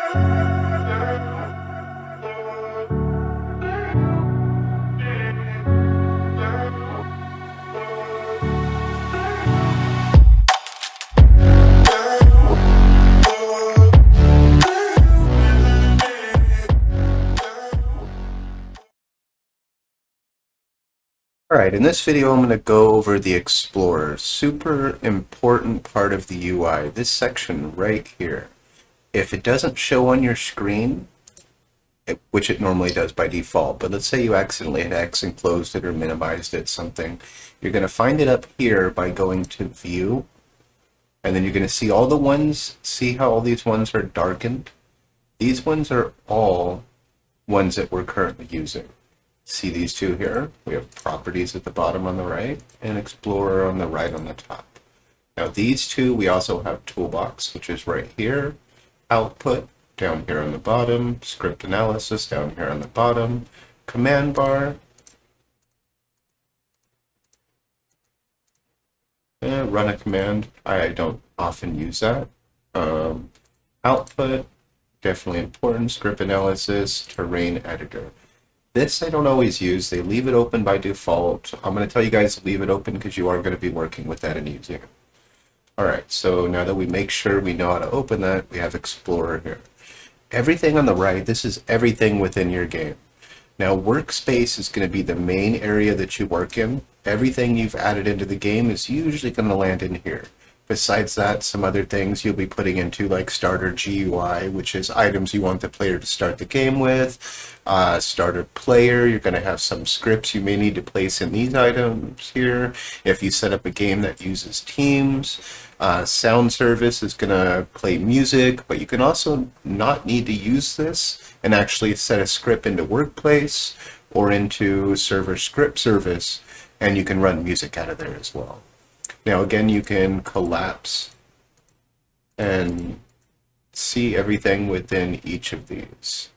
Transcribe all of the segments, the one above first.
Alright, in this video I'm going to go over the Explorer, super important part of the UI, this section right here. If it doesn't show on your screen, which it normally does by default, but let's say you accidentally hit X and closed it or minimized it, something, you're going to find it up here by going to View, and then you're going to see all the ones, see how all these ones are darkened? These ones are all ones that we're currently using. See these two here? We have properties at the bottom on the right and Explorer on the right on the top. Now these two, we also have Toolbox, which is right here, Output down here on the bottom, Script Analysis down here on the bottom, Command Bar, run a command. I don't often use that. Output, definitely important, Script Analysis, Terrain Editor. This I don't always use. They leave it open by default. I'm going to tell you guys to leave it open because you are going to be working with that and using it. Alright, so now that we make sure we know how to open that, we have Explorer here. Everything on the right, this is everything within your game. Now workspace is going to be the main area that you work in. Everything you've added into the game is usually going to land in here. Besides that, some other things you'll be putting into like starter GUI, which is items you want the player to start the game with. Starter player, you're going to have some scripts you may need to place in these items here. If you set up a game that uses teams, sound service is going to play music, but you can also not need to use this and actually set a script into workplace or into server script service, and you can run music out of there as well. Now again, you can collapse and see everything within each of these.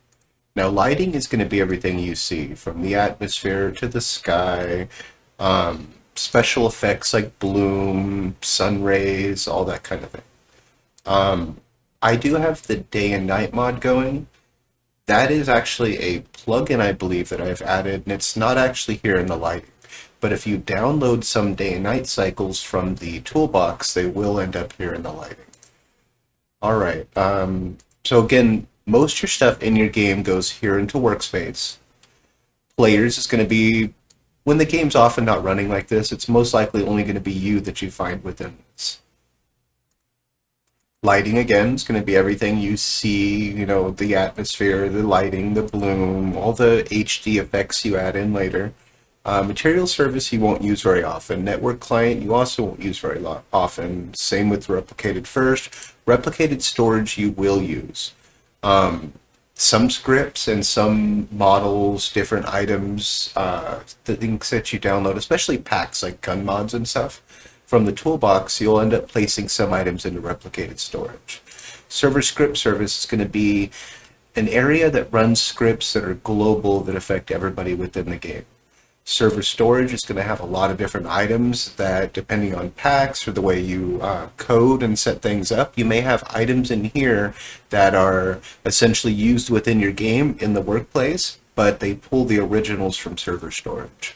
Now lighting is going to be everything you see, from the atmosphere to the sky, special effects like bloom, sun rays, all that kind of thing. I do have the day and night mod going. That is actually a plugin, I believe, that I've added, and it's not actually here in the lighting. But if you download some day and night cycles from the Toolbox, they will end up here in the lighting. Alright, so again, most of your stuff in your game goes here into Workspace. Players is going to be, when the game's often not running like this, it's most likely only going to be you that you find within this. Lighting, again, is going to be everything you see, you know, the atmosphere, the lighting, the bloom, all the HD effects you add in later. Material service you won't use very often. Network client you also won't use very often. Same with replicated first. Replicated storage you will use. Some scripts and some models, different items, the things that you download, especially packs like gun mods and stuff, from the Toolbox, you'll end up placing some items into replicated storage. Server script service is going to be an area that runs scripts that are global that affect everybody within the game. Server storage is going to have a lot of different items that, depending on packs or the way you code and set things up, you may have items in here that are essentially used within your game in the workplace, but they pull the originals from server storage.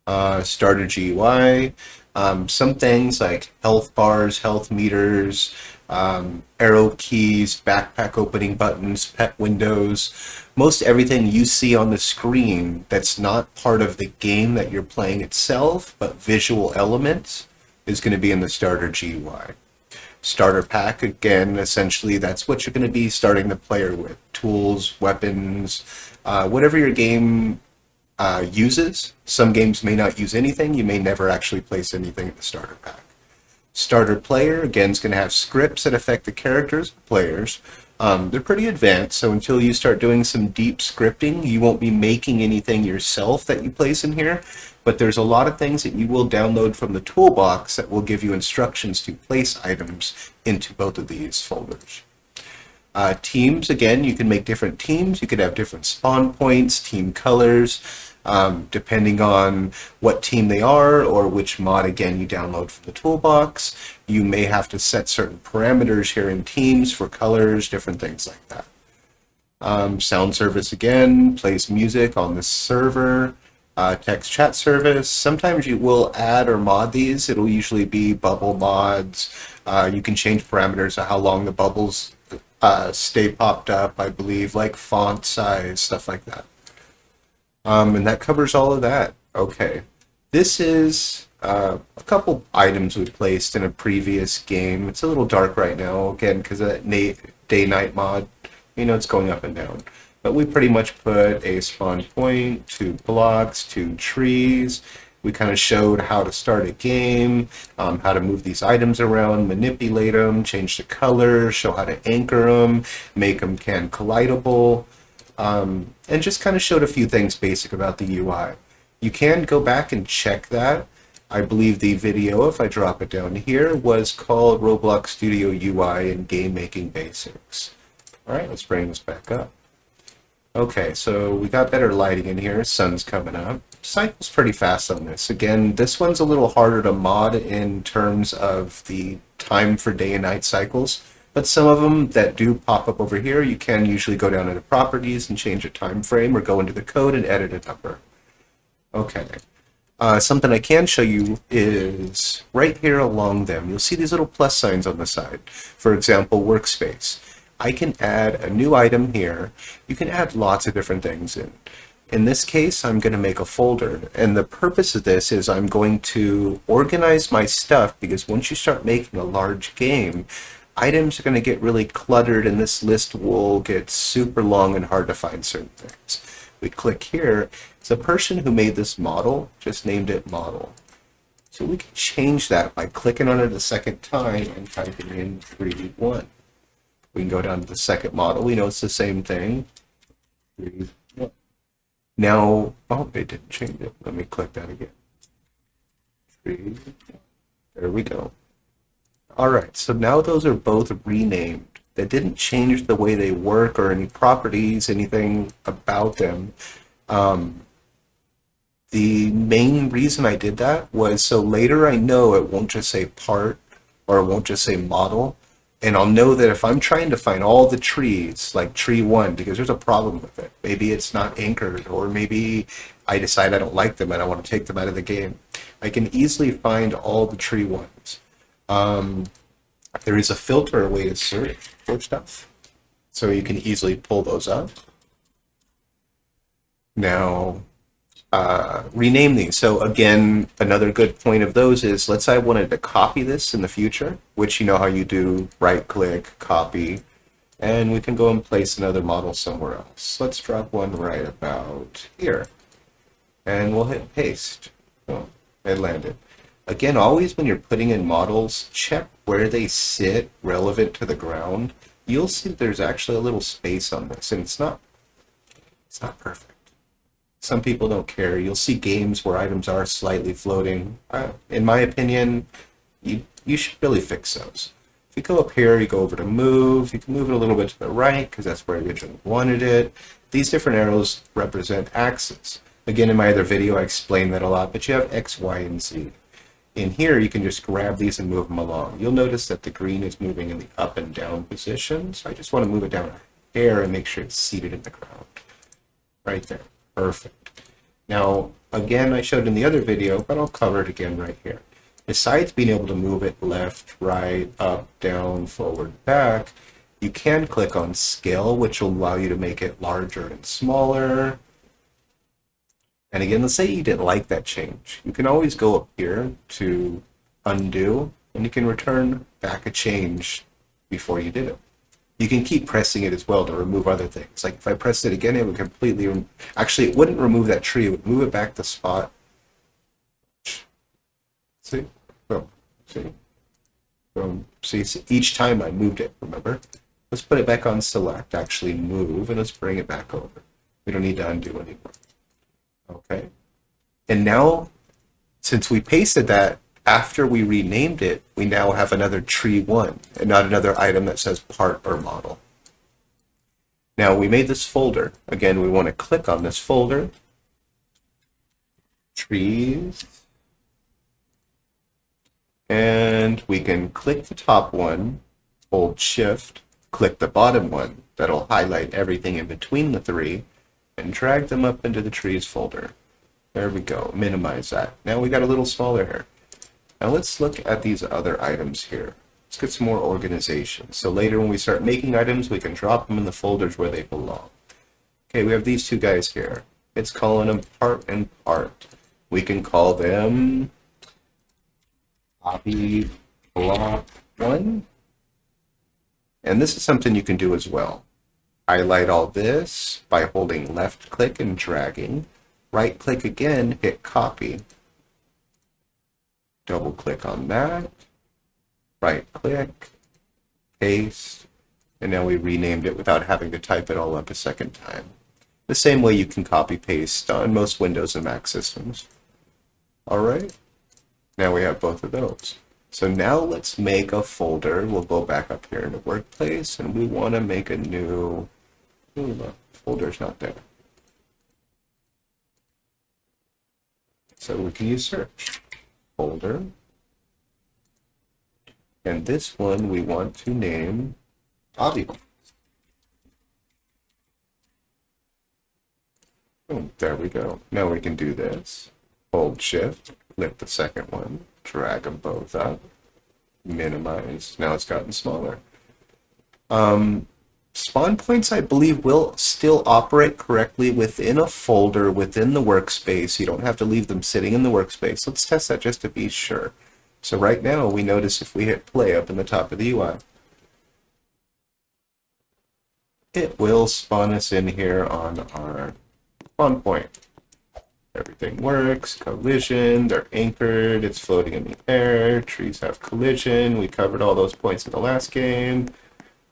Starter GUI, some things like health bars, health meters, arrow keys, backpack opening buttons, pet windows, most everything you see on the screen that's not part of the game that you're playing itself, but visual elements, is going to be in the starter GUI. Starter pack, again, essentially that's what you're going to be starting the player with. Tools, weapons, whatever your game uses. Some games may not use anything. You may never actually place anything in the starter pack. Starter player, again, is going to have scripts that affect the characters, players. They're pretty advanced, so until you start doing some deep scripting, you won't be making anything yourself that you place in here, but there's a lot of things that you will download from the Toolbox that will give you instructions to place items into both of these folders. Teams, again, you can make different teams. You could have different spawn points, team colors. Depending on what team they are or which mod, again, you download from the toolbox, you may have to set certain parameters here in teams for colors, different things like that. Sound service, again, plays music on this server. Text chat service. Sometimes you will add or mod these. It'll usually be bubble mods. You can change parameters of how long the bubbles stay popped up, I believe, like font size, stuff like that. And that covers all of that. Okay. This is a couple items we placed in a previous game. It's a little dark right now, again, because of that day-night mod. You know, it's going up and down. But we pretty much put a spawn point, 2 blocks, 2 trees. We kind of showed how to start a game, how to move these items around, manipulate them, change the color, show how to anchor them, make them can collidable, and just kind of showed a few things basic about the UI. You can go back and check that. I believe the video, if I drop it down here, was called Roblox Studio UI and Game Making Basics. All right, let's bring this back up. Okay, so we got better lighting in here. Sun's coming up. Cycle's pretty fast on this. Again, this one's a little harder to mod in terms of the time for day and night cycles, but some of them that do pop up over here, you can usually go down into properties and change a time frame or go into the code and edit a number. Okay. Something I can show you is right here along them. You'll see these little plus signs on the side. For example, workspace. I can add a new item here. You can add lots of different things in. In this case, I'm going to make a folder. And the purpose of this is I'm going to organize my stuff, because once you start making a large game, items are going to get really cluttered and this list will get super long and hard to find certain things. We click here. It's a person who made this model, just named it model. So we can change that by clicking on it a second time and typing in 3-1. We can go down to the second model. We know it's the same thing. Now, oh, it didn't change it. Let me click that again. There we go. All right, so now those are both renamed. That didn't change the way they work or any properties, anything about them. The main reason I did that was so later I know it won't just say part or it won't just say model. And I'll know that if I'm trying to find all the trees, like tree 1, because there's a problem with it. Maybe it's not anchored, or maybe I decide I don't like them and I want to take them out of the game. I can easily find all the tree 1s. There is a filter, a way to search for stuff. So you can easily pull those up. Now, rename these. So again, another good point of those is, let's say I wanted to copy this in the future, which you know how you do, right click, copy, and we can go and place another model somewhere else. Let's drop one right about here, and we'll hit paste. Oh, it landed. Again, always when you're putting in models, check where they sit relevant to the ground. You'll see that there's actually a little space on this, and it's not perfect. Some people don't care. You'll see games where items are slightly floating. In my opinion, you should really fix those. If you go up here, you go over to move. You can move it a little bit to the right because that's where you originally wanted it. These different arrows represent axes. Again, in my other video, I explained that a lot, but you have X, Y, and Z. In here, you can just grab these and move them along. You'll notice that the green is moving in the up and down position, so I just want to move it down a hair and make sure it's seated in the ground. Right there. Perfect. Now, again, I showed in the other video, but I'll cover it again right here. Besides being able to move it left, right, up, down, forward, back, you can click on scale, which will allow you to make it larger and smaller. And again, let's say you didn't like that change. You can always go up here to undo, and you can return back a change before you did it. You can keep pressing it as well to remove other things. Like if I pressed it again, it would completely, actually it wouldn't remove that tree, it would move it back to spot. See? Boom. See? Boom. See, each time I moved it, remember? Let's put it back on select, actually move, and let's bring it back over. We don't need to undo anymore. Okay. And now, since we pasted that, after we renamed it, we now have another tree 1 and not another item that says part or model. Now we made this folder. Again, we want to click on this folder. trees. And we can click the top one, hold shift, click the bottom one. That'll highlight everything in between the three and drag them up into the trees folder. There we go. Minimize that. Now we got a little smaller here. Now let's look at these other items here. Let's get some more organization. So later when we start making items, we can drop them in the folders where they belong. Okay, we have these two guys here. It's calling them part and part. We can call them copy block 1. And this is something you can do as well. Highlight all this by holding left click and dragging. Right click again, hit copy. Double click on that. Right click, paste, and now we renamed it without having to type it all up a second time. The same way you can copy paste on most Windows and Mac systems. Alright, now we have both of those. So now let's make a folder. We'll go back up here into Workplace, and we want to make a new... Ooh, the folder's not there. So we can use search. Folder. And this one we want to name audio. Boom, there we go. Now we can do this. Hold shift, click the second one, drag them both up, minimize. Now it's gotten smaller. Spawn points, I believe, will still operate correctly within a folder within the workspace. You don't have to leave them sitting in the workspace. Let's test that just to be sure. So right now, we notice if we hit play up in the top of the UI, it will spawn us in here on our spawn point. Everything works, collision, they're anchored, it's floating in the air, trees have collision, we covered all those points in the last game.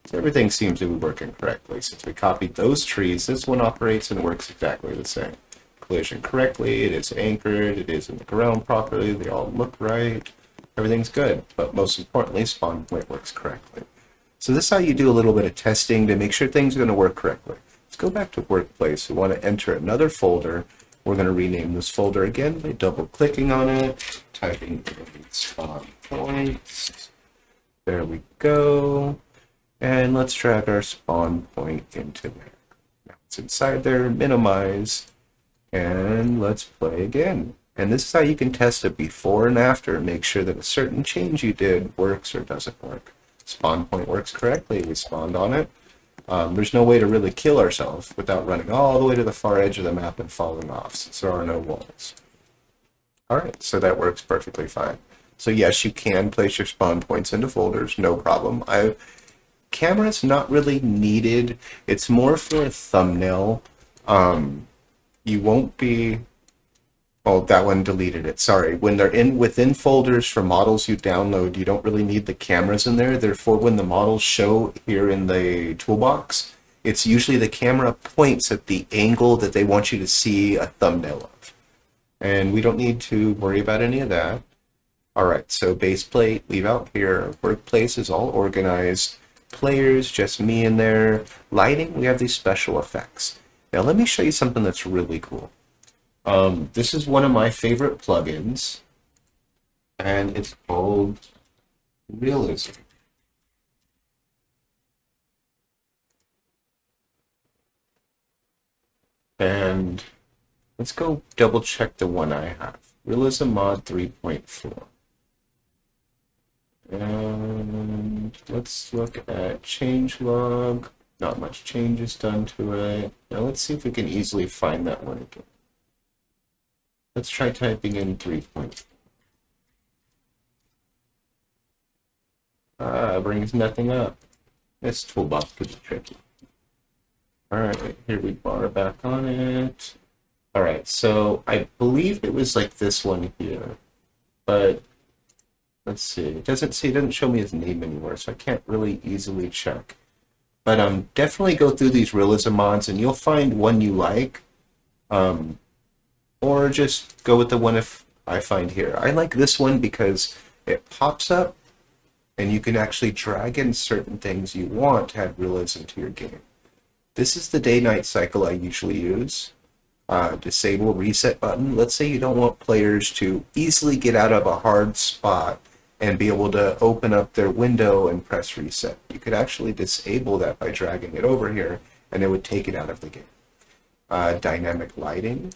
So everything seems to be working correctly. Since we copied those trees, this one operates and works exactly the same. Collision correctly, it is anchored, it is in the ground properly, they all look right, everything's good. But most importantly, spawn point works correctly. So this is how you do a little bit of testing to make sure things are going to work correctly. Let's go back to Workplace. We want to enter another folder. We're going to rename this folder again by double-clicking on it, typing in spawn points. There we go. And let's drag our spawn point into there. Now it's inside there, minimize, and let's play again. And this is how you can test it before and after, make sure that a certain change you did works or doesn't work. Spawn point works correctly, we spawned on it. There's no way to really kill ourselves without running all the way to the far edge of the map and falling off, since there are no walls. Alright, so that works perfectly fine. So yes, you can place your spawn points into folders, no problem. Camera's not really needed. It's more for a thumbnail. You won't be... Oh, that one deleted it. Sorry. When they're within folders for models you download, you don't really need the cameras in there. Therefore, when the models show here in the toolbox, it's usually the camera points at the angle that they want you to see a thumbnail of. And we don't need to worry about any of that. Alright, so base plate, leave out here. Workplace is all organized. Players, just me in there. Lighting, we have these special effects. Now let me show you something that's really cool. This is one of my favorite plugins, and it's called Realism. And let's go double check the one I have. Realism Mod 3.4. And let's look at changelog. Not much changes done to it. Now let's see if we can easily find that one again. Let's try typing in 3.4. Brings nothing up. This toolbox could be tricky. Alright, here we bar back on it. Alright, so I believe it was like this one here. But let's see. It doesn't show me his name anymore, so I can't really easily check. But definitely go through these realism mods, and you'll find one you like. Or just go with the one if I find here. I like this one because it pops up, and you can actually drag in certain things you want to add realism to your game. This is the day-night cycle I usually use. Disable reset button. Let's say you don't want players to easily get out of a hard spot and be able to open up their window and press reset. You could actually disable that by dragging it over here, and it would take it out of the game. Dynamic lighting,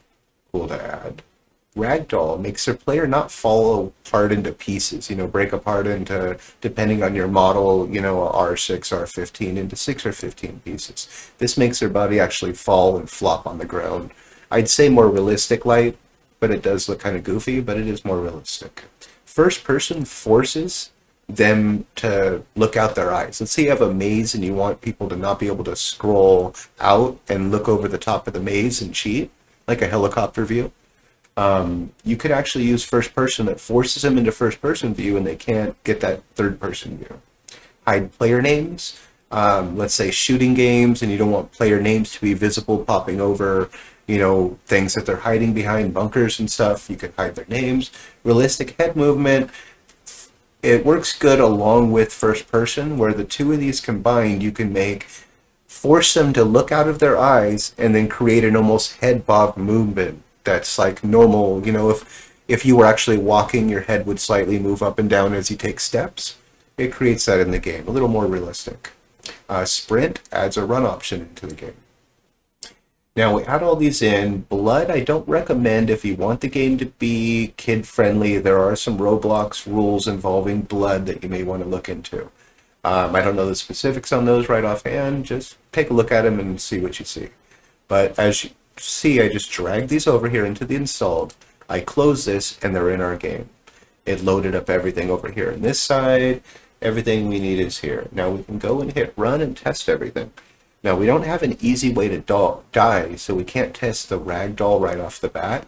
cool to add. Ragdoll makes their player not fall apart into pieces, break apart into, depending on your model, R6, R15, into 6 or 15 pieces. This makes their body actually fall and flop on the ground. I'd say more realistic light, but it does look kind of goofy, but it is more realistic. First person forces them to look out their eyes. Let's say you have a maze and you want people to not be able to scroll out and look over the top of the maze and cheat, like a helicopter view. You could actually use first person that forces them into first person view and they can't get that third person view. Hide player names. Let's say shooting games and you don't want player names to be visible popping over, things that they're hiding behind, bunkers and stuff. You could hide their names. Realistic head movement. It works good along with first person, where the two of these combined, you can force them to look out of their eyes and then create an almost head bob movement that's like normal. If you were actually walking, your head would slightly move up and down as you take steps. It creates that in the game, a little more realistic. Sprint adds a run option into the game. Now we add all these in. Blood, I don't recommend if you want the game to be kid-friendly. There are some Roblox rules involving blood that you may want to look into. I don't know the specifics on those right offhand. Just take a look at them and see what you see. But as you see, I just drag these over here into the installed. I close this, and they're in our game. It loaded up everything over here on this side. Everything we need is here. Now we can go and hit run and test everything. Now, we don't have an easy way to die, so we can't test the ragdoll right off the bat.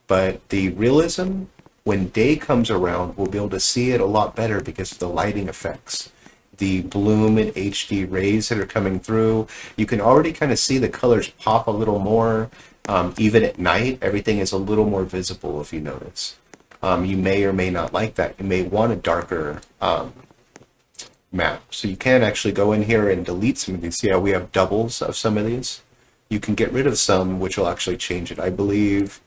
But the realism, when day comes around, we'll be able to see it a lot better because of the lighting effects. The bloom and HD rays that are coming through. You can already kind of see the colors pop a little more. Even at night, everything is a little more visible if you notice. You may or may not like that. You may want a darker map. So you can actually go in here and delete some of these. See how we have doubles of some of these? You can get rid of some, which will actually change it. I believe,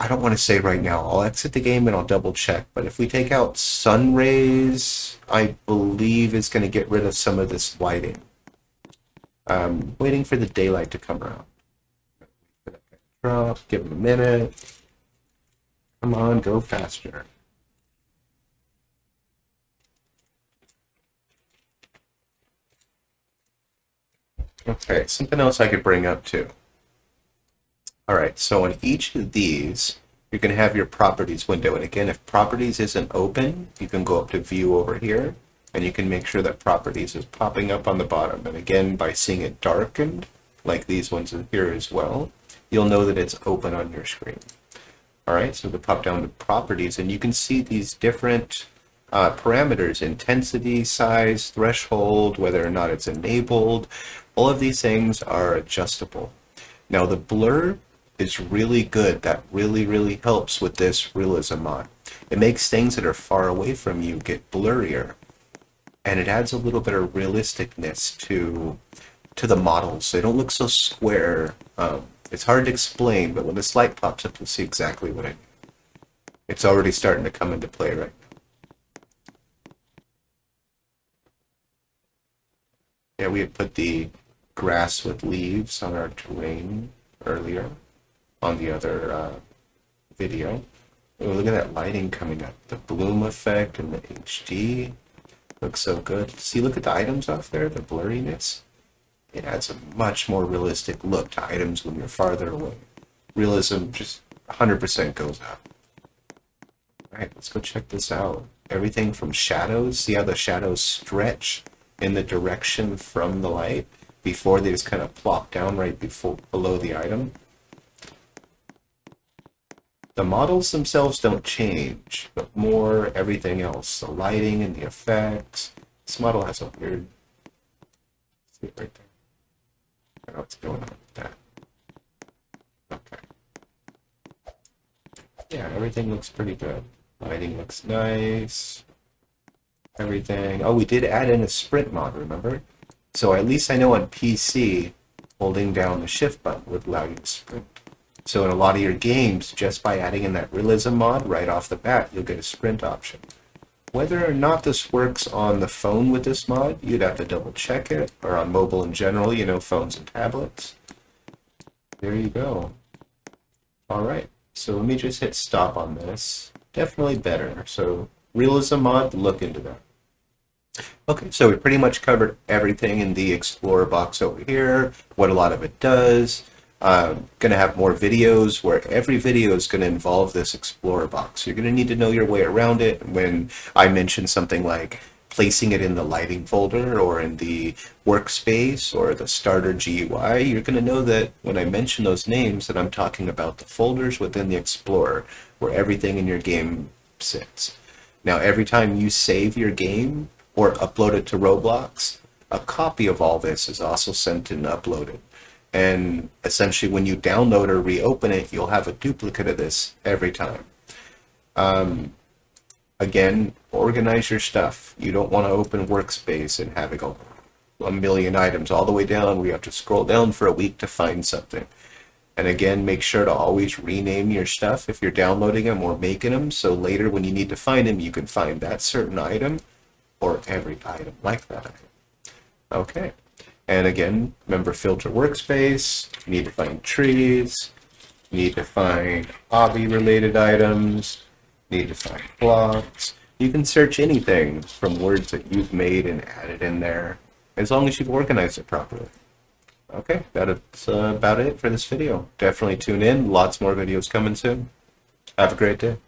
I don't want to say right now. I'll exit the game and I'll double check. But if we take out sun rays, I believe it's going to get rid of some of this lighting. Waiting for the daylight to come around. Drop, give it a minute. Come on, go faster. Okay, something else I could bring up too. Alright, so on each of these, you're going to have your properties window. And again, if properties isn't open, you can go up to view over here, and you can make sure that properties is popping up on the bottom. And again, by seeing it darkened, like these ones in here as well, you'll know that it's open on your screen. Alright, so we pop down to properties, and you can see these different parameters: intensity, size, threshold, whether or not it's enabled. All of these things are adjustable. Now the blur is really good. That really helps with this realism mod. It makes things that are far away from you get blurrier, and it adds a little bit of realisticness to the models. They don't look so square. It's hard to explain, but when this light pops up, you'll see exactly what I mean. It's already starting to come into play right now. Yeah, we had put the grass with leaves on our terrain earlier on the other video. Oh, look at that lighting coming up. The bloom effect and the HD looks so good. See, look at the items off there, the blurriness. It adds a much more realistic look to items when you're farther away. Realism just 100% goes up. Alright, let's go check this out. Everything from shadows. See how the shadows stretch in the direction from the light before they just kind of plop down right below the item. The models themselves don't change, but more everything else. The lighting and the effects. This model has a weird... See it right there. I don't know what's going on with that. Okay. Yeah, everything looks pretty good. Lighting looks nice. Everything. Oh, we did add in a sprint mod, remember? So at least I know on PC, Holding down the shift button would allow you to sprint. So in a lot of your games, just by adding in that realism mod right off the bat, you'll get a sprint option. Whether or not this works on the phone with this mod, you'd have to double check it, or on mobile in general, you know, phones and tablets. There you go. All right, so let me just hit stop on this. Definitely better. So realism mod, look into that. Okay, so we pretty much covered everything in the Explorer box over here, what a lot of it does. Going to have more videos where every video is going to involve this Explorer box. You're going to need to know your way around it. When I mention something like placing it in the lighting folder or in the workspace or the starter GUI, you're going to know that when I mention those names that I'm talking about the folders within the Explorer where everything in your game sits. Now every time you save your game or upload it to Roblox, a copy of all this is also sent and uploaded. And essentially when you download or reopen it, you'll have a duplicate of this every time. Again, organize your stuff. You don't want to open Workspace and have it go a million items all the way down. We have to scroll down for a week to find something. And again, make sure to always rename your stuff if you're downloading them or making them, so later when you need to find them, you can find that certain item or every item like that item. Okay. And again, remember filter workspace, you need to find trees, you need to find hobby-related items, you need to find blocks. You can search anything from words that you've made and added in there, as long as you've organized it properly. Okay, that's about it for this video. Definitely tune in, lots more videos coming soon. Have a great day.